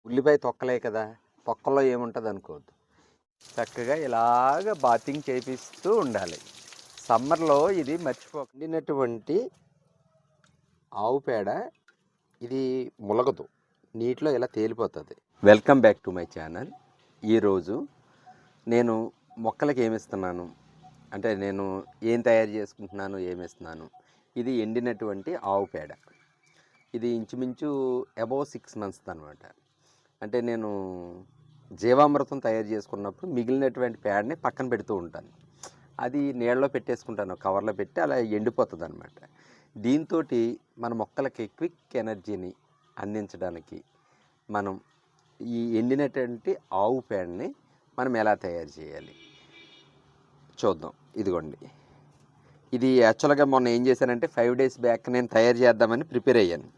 ఉల్లిపాయ తొక్కలే కదా, తొక్కల్లో ఏముంటుంది అనుకోవద్దు. చక్కగా ఇలాగ బాతింగ్ చేపిస్తూ ఉండాలి. సమ్మర్లో ఇది మర్చిపోకుండినటువంటి ఆవు పేడ, ఇది ములగదు, నీటిలో ఇలా తేలిపోతుంది. Welcome back to my channel. ఈరోజు నేను మొక్కలకి ఏమిస్తున్నాను అంటే, నేను ఏం తయారు చేసుకుంటున్నాను, ఏమిస్తున్నాను. ఇది ఎండినటువంటి ఆవు పేడ. ఇది ఇంచుమించు అబౌవ్ 6 months అనమాట. అంటే నేను జీవామృతం తయారు చేసుకున్నప్పుడు మిగిలినటువంటి పేడని పక్కన పెడుతూ ఉంటాను. అది నీళ్ళలో పెట్టేసుకుంటాను, కవర్లో పెట్టి, అలా ఎండిపోతుంది అనమాట. దీంతో మన మొక్కలకి క్విక్ ఎనర్జీని అందించడానికి మనం ఈ ఎండినటువంటి ఆవు పేడని మనం ఎలా తయారు చేయాలి చూద్దాం. ఇదిగోండి, ఇది యాక్చువల్గా మొన్న ఏం చేశానంటే 5 days బ్యాక్ నేను తయారు చేద్దామని ప్రిపేర్ అయ్యాను.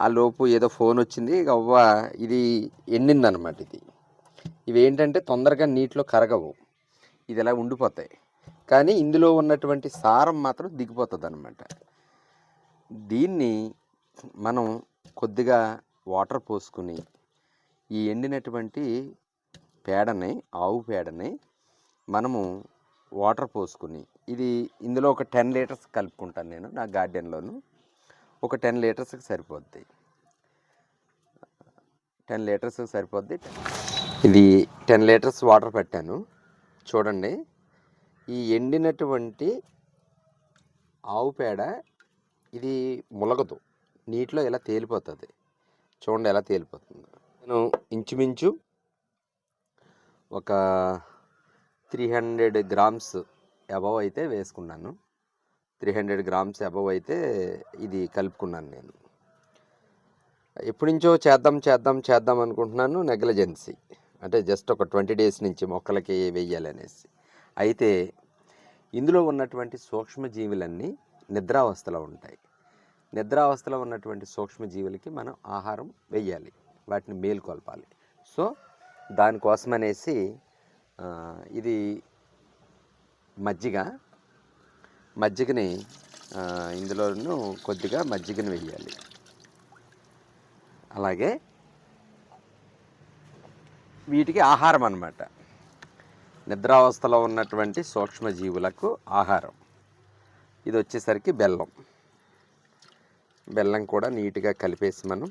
ఆ లోపు ఏదో ఫోన్ వచ్చింది, అవ్వ ఇది ఎండిందనమాట. ఇవి ఏంటంటే తొందరగా నీటిలో కరగవు, ఇది ఇలా ఉండిపోతాయి. కానీ ఇందులో ఉన్నటువంటి సారం మాత్రం దిగిపోతుంది అనమాట. దీన్ని మనం కొద్దిగా వాటర్ పోసుకుని ఈ ఎండినటువంటి పేడని, ఆవు పేడని మనము వాటర్ పోసుకుని, ఇది ఇందులో ఒక 10 liters కలుపుకుంటాను నేను నా గార్డెన్లోను. ఒక 10 లీటర్స్కి సరిపోద్ది. 10 లీటర్స్కి సరిపోద్ది. ఇది 10 లీటర్స్ వాటర్ పెట్టాను. చూడండి, ఈ ఎండినటువంటి ఆవు పేడ ఇది ములగదు, నీటిలో ఇలా తేలిపోతుంది. చూడండి ఎలా తేలిపోతుంది. నేను ఇంచుమించు ఒక 300 grams అబవ్ అయితే వేసుకున్నాను. 300 grams అబవ్ అయితే ఇది కలుపుకున్నాను నేను. ఎప్పటి నుంచో చేద్దాం అనుకుంటున్నాను. నెగ్లిజెన్సీ అంటే జస్ట్ ఒక 20 days నుంచి మొక్కలకి వెయ్యాలనేసి. అయితే ఇందులో ఉన్నటువంటి సూక్ష్మజీవులన్నీ నిద్రావస్థలో ఉంటాయి. నిద్రావస్థలో ఉన్నటువంటి సూక్ష్మజీవులకి మనం ఆహారం వెయ్యాలి, వాటిని మేలుకొల్పాలి. సో దానికోసమనేసి ఇది మజ్జిగని ఇందులోనూ కొద్దిగా మజ్జిగని వెయ్యాలి. అలాగే వీటికి ఆహారం అన్నమాట. నిద్రావస్థలో ఉన్నటువంటి సూక్ష్మజీవులకు ఆహారం ఇది వచ్చేసరికి బెల్లం కూడా నీట్గా కలిపేసి మనం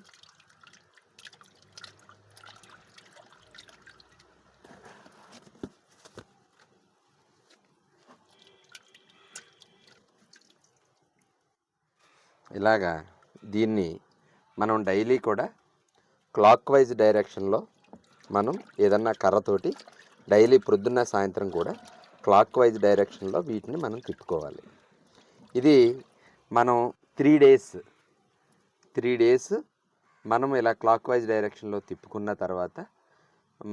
ఇలాగా దీన్ని మనం డైలీ కూడా క్లాక్ వైజ్ డైరెక్షన్లో మనం ఏదన్నా కర్రతోటి డైలీ ప్రొద్దున్న సాయంత్రం కూడా క్లాక్ వైజ్ డైరెక్షన్లో వీటిని మనం తిప్పుకోవాలి. ఇది మనం 3 days మనం ఇలా క్లాక్ వైజ్ డైరెక్షన్లో తిప్పుకున్న తర్వాత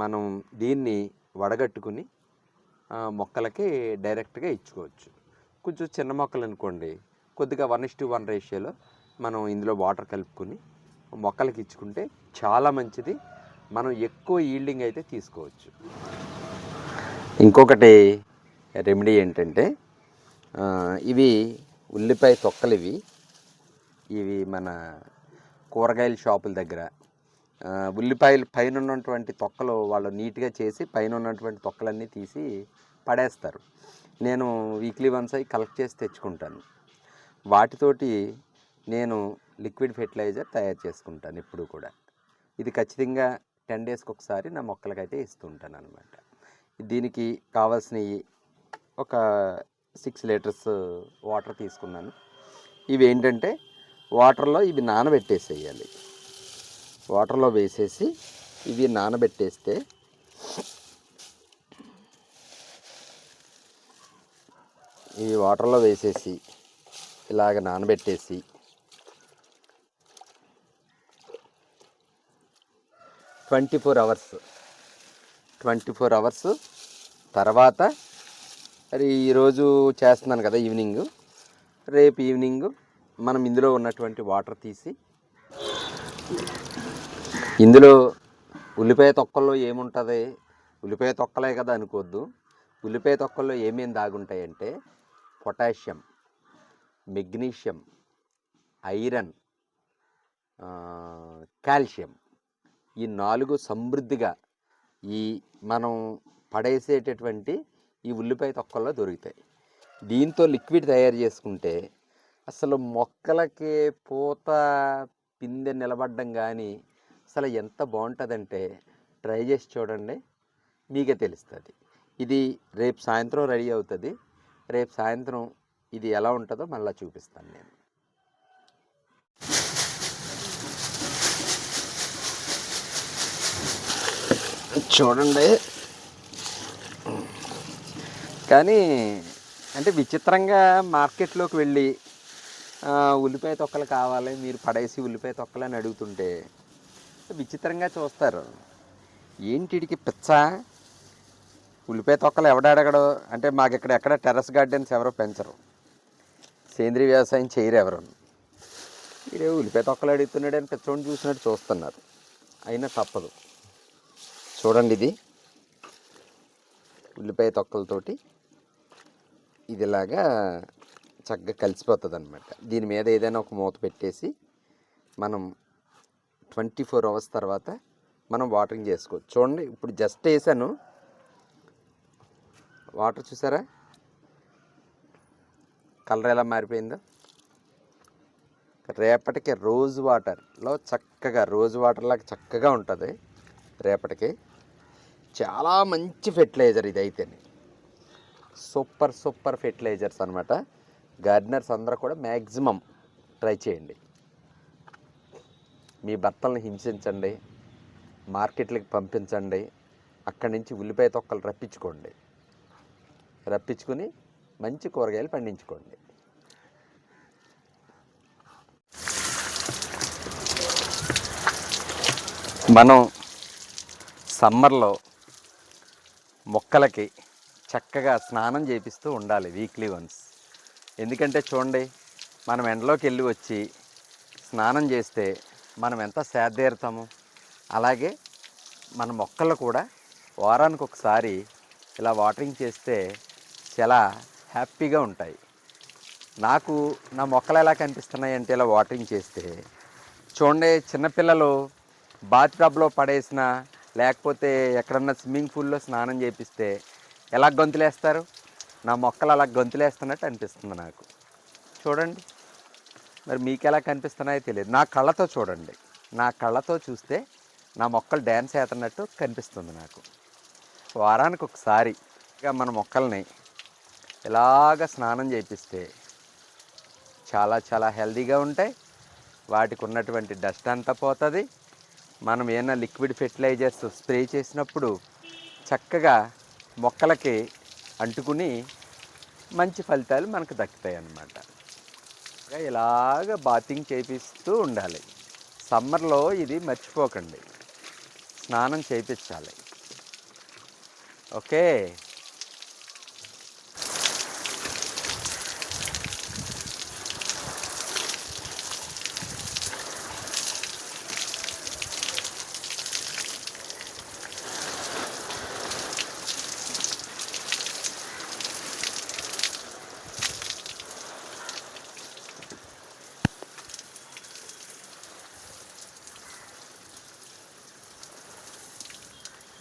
మనం దీన్ని వడగట్టుకుని మొక్కలకి డైరెక్ట్గా ఇచ్చుకోవచ్చు. కొంచెం చిన్న మొక్కలు అనుకోండి, కొద్దిగా 1:1 రేషియోలో మనం ఇందులో వాటర్ కలుపుకొని మొక్కలకి ఇచ్చుకుంటే చాలా మంచిది. మనం ఎక్కువ ఈల్డింగ్ అయితే తీసుకోవచ్చు. ఇంకొకటి రెమెడీ ఏంటంటే, ఇవి ఉల్లిపాయ తొక్కలు. ఇవి మన కూరగాయల షాపుల దగ్గర ఉల్లిపాయలు పైన ఉన్నటువంటి తొక్కలు వాళ్ళు నీట్గా చేసి పైన ఉన్నటువంటి తొక్కలన్నీ తీసి పడేస్తారు. నేను వీక్లీ వన్స్ అవి కలెక్ట్ చేసి తెచ్చుకుంటాను. వాటితోటి నేను లిక్విడ్ ఫెర్టిలైజర్ తయారు చేసుకుంటాను ఎప్పుడు కూడా. ఇది ఖచ్చితంగా 10 daysకి ఒకసారి నా మొక్కలకైతే ఇస్తుంటాను అనమాట. దీనికి కావాల్సినవి ఒక 6 liters వాటర్ తీసుకున్నాను. ఇవి ఏంటంటే వాటర్లో ఇవి నానబెట్టేసేయాలి. వాటర్లో వేసేసి ఇవి నానబెట్టేస్తే ఇవి వాటర్లో వేసేసి ఇలాగ నానబెట్టేసి 24 hours తర్వాత, అది ఈరోజు చేస్తున్నాను కదా ఈవినింగ్, రేపు ఈవినింగ్ మనం ఇందులో ఉన్నటువంటి వాటర్ తీసి, ఇందులో ఉల్లిపాయ తొక్కల్లో ఏముంటుంది, ఉల్లిపాయ తొక్కలే కదా అనుకోవద్దు. ఉల్లిపాయ తొక్కల్లో ఏమేమి దాగుంటాయంటే పొటాషియం, మెగ్నీషియం, ఐరన్, కాల్షియం, ఈ 4 సమృద్ధిగా ఈ మనం పడేసేటటువంటి ఈ ఉల్లిపాయ తొక్కల్లో దొరుకుతాయి. దీంతో లిక్విడ్ తయారు చేసుకుంటే అసలు మొక్కలకి పూత పిందె నిలబడ్డం కానీ అసలు ఎంత బాగుంటుందంటే ట్రై చేసి చూడండి, మీకే తెలుస్తుంది. ఇది రేపు సాయంత్రం రెడీ అవుతుంది. రేపు సాయంత్రం ఇది ఎలా ఉంటుందో మళ్ళీ చూపిస్తాను నేను. చూడండి, కానీ అంటే విచిత్రంగా మార్కెట్లోకి వెళ్ళి ఉల్లిపాయ తొక్కలు కావాలి, మీరు పడేసి ఉల్లిపాయ తొక్కలు అని అడుగుతుంటే విచిత్రంగా చూస్తారు. ఏంటిడికి పిచ్చ, ఉల్లిపాయ తొక్కలు ఎవడడగడు అంటే మాకు ఎక్కడ టెర్రస్ గార్డెన్స్ ఎవరో పెంచరు, సేంద్రీయ వ్యవసాయం చేయరు ఎవరు. ఇదే ఉల్లిపాయ తొక్కలు అడుగుతున్నాడు అని పిచ్చోడిని చూసినట్టు చూస్తున్నారు. అయినా తప్పదు. చూడండి, ఇది ఉల్లిపాయ తొక్కలతోటి ఇదిలాగా చక్కగా కలిసిపోతుంది అనమాట. దీని మీద ఏదైనా ఒక మూత పెట్టేసి మనం 24 అవర్స్ తర్వాత మనం వాటరింగ్ చేసుకోవచ్చు. చూడండి, ఇప్పుడు జస్ట్ వేసాను, వాటర్ చూసారా కలర్ ఎలా మారిపోయిందో. రేపటికి రోజ్ వాటర్లో చక్కగా రోజ్ వాటర్లాగా చక్కగా ఉంటుంది. రేపటికి చాలా మంచి ఫెర్టిలైజర్ ఇది అయితేనే, సూపర్ ఫెర్టిలైజర్స్ అనమాట. గార్డెనర్స్ అందరూ కూడా మ్యాక్సిమం ట్రై చేయండి. మీ భర్తలను హింసించండి, మార్కెట్లకి పంపించండి, అక్కడి నుంచి ఉల్లిపాయ తొక్కలు రప్పించుకుని మంచి కూరగాయలు పండించుకోండి. మనం సమ్మర్లో మొక్కలకి చక్కగా స్నానం చేపిస్తూ ఉండాలి వీక్లీ వన్స్. ఎందుకంటే చూడండి, మనం ఎండలోకి వెళ్ళి వచ్చి స్నానం చేస్తే మనం ఎంత సేదతీరుతాము. అలాగే మన మొక్కలు కూడా వారానికి ఒకసారి ఇలా వాటరింగ్ చేస్తే చాలా హ్యాపీగా ఉంటాయి. నాకు నా మొక్కలు ఎలా కనిపిస్తున్నాయి అంటే ఇలా వాటరింగ్ చేస్తే చూడండి, చిన్నపిల్లలు బాత్ టబ్లో పడేసిన లేకపోతే ఎక్కడన్నా స్విమ్మింగ్ పూల్లో స్నానం చేపిస్తే ఎలా గొంతులేస్తారు, నా మొక్కలు అలా గొంతులేస్తున్నట్టు అనిపిస్తుంది నాకు. చూడండి, మరి మీకు ఎలా కనిపిస్తున్నాయో తెలియదు. నా కళ్ళతో చూడండి, నా కళ్ళతో చూస్తే నా మొక్కలు డ్యాన్స్ వేస్తున్నట్టు కనిపిస్తుంది నాకు. వారానికి ఒకసారి ఇక మన మొక్కల్ని ఇలాగ స్నానం చేపిస్తే చాలా హెల్తీగా ఉంటాయి. వాటికి ఉన్నటువంటి డస్ట్ అంతా పోతుంది. మనం ఏమైనా లిక్విడ్ ఫెర్టిలైజర్స్ స్ప్రే చేసినప్పుడు చక్కగా మొక్కలకి అంటుకుని మంచి ఫలితాలు మనకు దక్కుతాయి అన్నమాట. ఇలాగ బాతింగ్ చేపిస్తూ ఉండాలి. సమ్మర్లో ఇది మర్చిపోకండి, స్నానం చేయించాలి. ఓకే,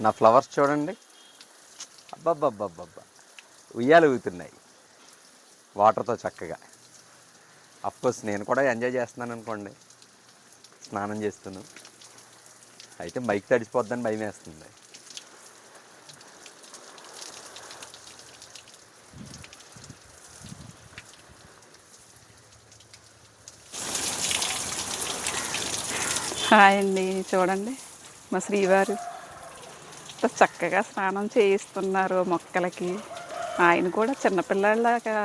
నా ఫ్లవర్స్ చూడండి, అబ్బబ్బబ్బబ్బబ్బా ఉయ్యాలు ఊగుతున్నాయి వాటర్తో చక్కగా. అఫ్కోర్స్ నేను కూడా ఎంజాయ్ చేస్తున్నాను అనుకోండి, స్నానం చేస్తున్నాను. అయితే మైక్ తడిసిపోద్దని భయం వేస్తుంది. హాయ్ అండి, చూడండి మా శ్రీవారు చక్కగా స్నానం చేయిస్తున్నారు మొక్కలకి. ఆయన కూడా చిన్నపిల్లలాగా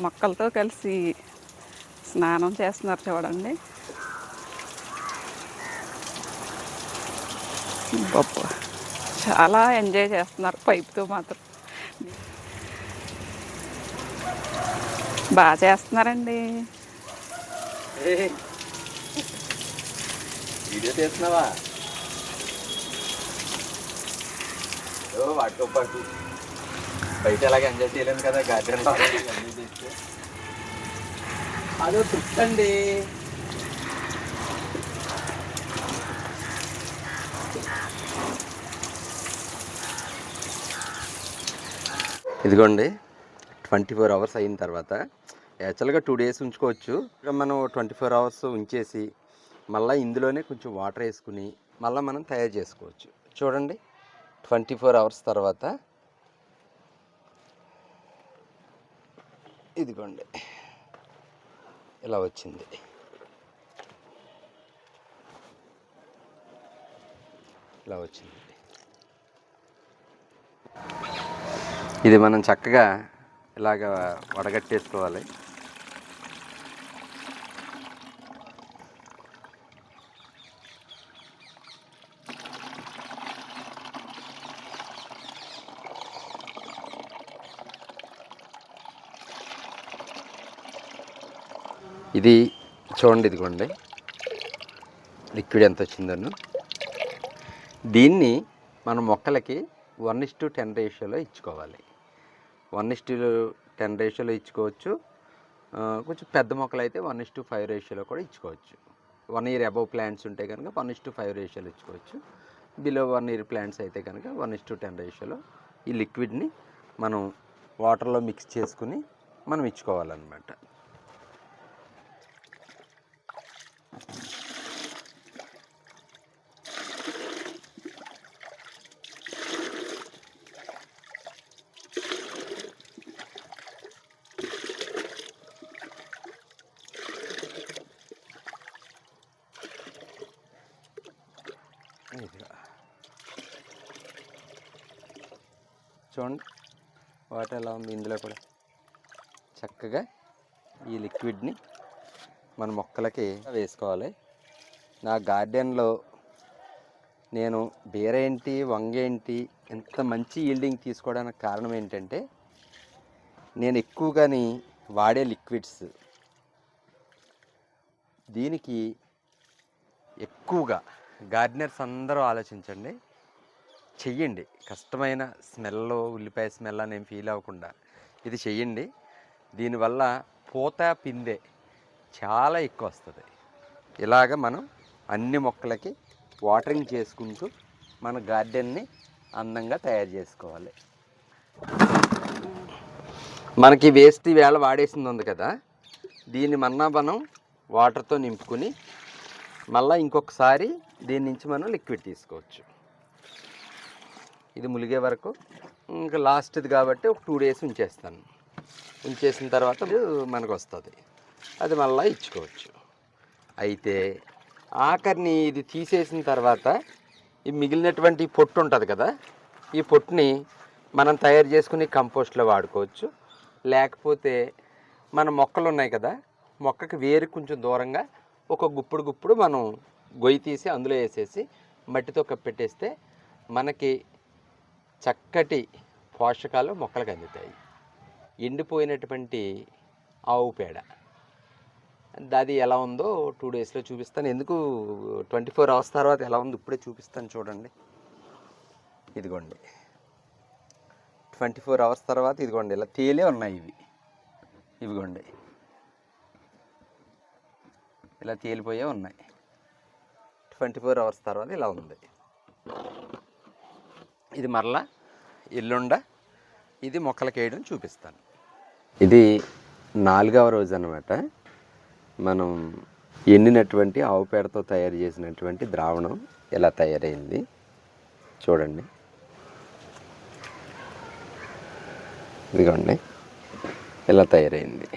మొక్కలతో కలిసి స్నానం చేస్తున్నారు. చూడండి, గొప్ప చాలా ఎంజాయ్ చేస్తున్నారు. పైపుతో మాత్రం బాగా చేస్తున్నారండి. వీడియో చేస్తున్నావా? వాటితో పాటు బయట ఎలాగ ఎంజాయ్ చేయలేను కదా గార్డెన్లో ఎంజాయ్ చేస్తే అదో తృప్తి అండి. ఇదిగోండి 24 అవర్స్ అయిన తర్వాత యాక్చువల్గా 2 డేస్ ఉంచుకోవచ్చు. ఇక మనం 24 అవర్స్ ఉంచేసి మళ్ళీ ఇందులోనే కొంచెం వాటర్ వేసుకుని మళ్ళీ మనం తయారు చేసుకోవచ్చు. చూడండి 24 అవర్స్ తర్వాత ఇదిగోండి ఇలా వచ్చింది. ఇలా వచ్చింది. ఇది మనం చక్కగా ఇలాగ వడగట్టేసుకోవాలి. ఇది చూడండి, ఇదిగోండి లిక్విడ్ ఎంత వచ్చిందను. దీన్ని మన మొక్కలకి 1:10 రేషియోలో ఇచ్చుకోవాలి. 1:10 రేషియోలో ఇచ్చుకోవచ్చు. కొంచెం పెద్ద మొక్కలు అయితే 1:5 రేషియోలో కూడా ఇచ్చుకోవచ్చు. 1 year అబవ్ ప్లాంట్స్ ఉంటే కనుక 1:5 రేషియోలో ఇచ్చుకోవచ్చు. బిలో 1 year ప్లాంట్స్ అయితే కనుక 1:10 రేషియోలో ఈ లిక్విడ్ని మనం వాటర్లో మిక్స్ చేసుకుని మనం ఇచ్చుకోవాలన్నమాట. చూడండి వాటర్ ఎలా ఉంది. ఇందులో కూడా చక్కగా ఈ లిక్విడ్ని మన మొక్కలకి వేసుకోవాలి. నా గార్డెన్లో నేను బీరేంటి వంగేంటి ఎంత మంచి ఈల్డింగ్ తీసుకోవడానికి కారణం ఏంటంటే నేను ఎక్కువగాని వాడే లిక్విడ్స్. దీనికి ఎక్కువగా గార్డెనర్స్ అందరూ ఆలోచించండి, చెయ్యండి. కష్టమైన స్మెల్, ఉల్లిపాయ స్మెల్ అని ఏం ఫీల్ అవ్వకుండా ఇది చెయ్యండి. దీనివల్ల పూత పిందె చాలా ఎక్కువ వస్తుంది. ఇలాగ మనం అన్ని మొక్కలకి వాటరింగ్ చేసుకుంటూ మన గార్డెన్ని అందంగా తయారు చేసుకోవాలి. మనకి వేస్ట్ వేళ వాడేసింది ఉంది కదా, దీన్ని మనం వాటర్తో నింపుకుని మళ్ళీ ఇంకొకసారి దీని నుంచి మనం లిక్విడ్ తీసుకోవచ్చు. ఇది ములిగే వరకు ఇంకా లాస్ట్ది కాబట్టి ఒక 2 days ఉంచేస్తాను. ఉంచేసిన తర్వాత మనకు వస్తుంది, అది మళ్ళీ ఇచ్చుకోవచ్చు. అయితే ఆఖరిని ఇది తీసేసిన తర్వాత ఈ మిగిలినటువంటి పొట్టు ఉంటుంది కదా, ఈ పొట్టుని మనం తయారు చేసుకుని కంపోస్ట్లో వాడుకోవచ్చు. లేకపోతే మన మొక్కలు ఉన్నాయి కదా, మొక్కకి వేరు కొంచెం దూరంగా ఒక గుప్పుడు మనం గొయ్యి తీసి అందులో వేసేసి మట్టితో కప్పెట్టేస్తే మనకి చక్కటి పోషకాలు మొక్కలకు అందుతాయి. ఎండిపోయినటువంటి ఆవు పేడ అది ఎలా ఉందో 2 daysలో చూపిస్తాను. ఎందుకు 24 hours తర్వాత ఎలా ఉందో ఇప్పుడే చూపిస్తాను. చూడండి, ఇదిగోండి 24 hours తర్వాత ఇదిగోండి ఇలా తేలే ఉన్నాయి. ఇవిగోండి ఇలా తేలిపోయే ఉన్నాయి. 24 hours తర్వాత ఇలా ఉంది. ఇది మరలా ఎల్లుండ ఇది మొక్కలకి వేయడం చూపిస్తాను. ఇది 4వ రోజు అన్నమాట. మనం ఎండినటువంటి ఆవు పేడతో తయారు చేసినటువంటి ద్రావణం ఎలా తయారైంది చూడండి. ఇదిగోండి ఎలా తయారైంది.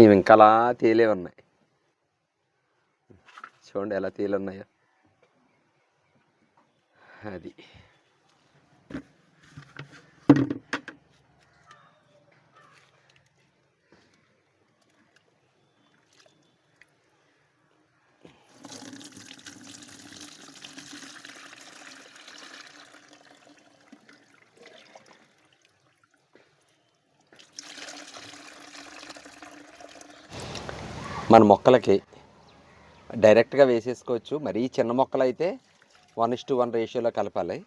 ఇవి ఇంకా అలా తేలే ఉన్నాయి. చూడండి ఎలా తేలి ఉన్నాయో. అది మన మొక్కలకి డైరెక్ట్గా వేసేసుకోవచ్చు. మరీ చిన్న మొక్కలు అయితే 1:1 రేషియోలో కలపాలి.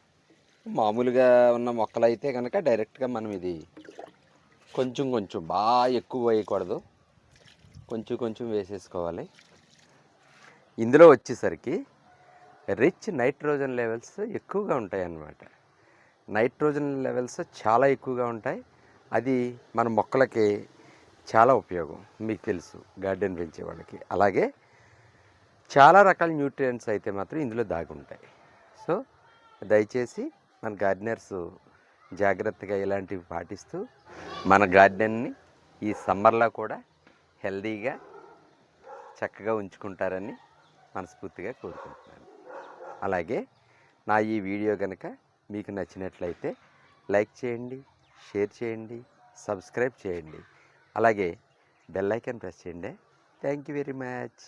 మామూలుగా ఉన్న మొక్కలు అయితే కనుక డైరెక్ట్గా మనం ఇది కొంచెం బాగా ఎక్కువ వేయకూడదు, కొంచెం వేసేసుకోవాలి. ఇందులో వచ్చేసరికి రిచ్ నైట్రోజన్ లెవెల్స్ ఎక్కువగా ఉంటాయి అన్నమాట. నైట్రోజన్ లెవెల్స్ చాలా ఎక్కువగా ఉంటాయి. అది మన మొక్కలకి చాలా ఉపయోగం, మీకు తెలుసు గార్డెన్ పెంచే వాళ్ళకి. అలాగే చాలా రకాల న్యూట్రియంట్స్ అయితే మాత్రం ఇందులో దాగి ఉంటాయి. సో దయచేసి మన గార్డెనర్స్ జాగ్రత్తగా ఇలాంటివి పాటిస్తూ మన గార్డెన్ని ఈ సమ్మర్లో కూడా హెల్దీగా చక్కగా ఉంచుకుంటారని మనస్ఫూర్తిగా కోరుకుంటున్నాను. అలాగే నా ఈ వీడియో కనుక మీకు నచ్చినట్లయితే లైక్ చేయండి, షేర్ చేయండి, సబ్స్క్రైబ్ చేయండి. అలాగే బెల్ ఐకాన్ ప్రెస్ చేయండి. Thank you very much.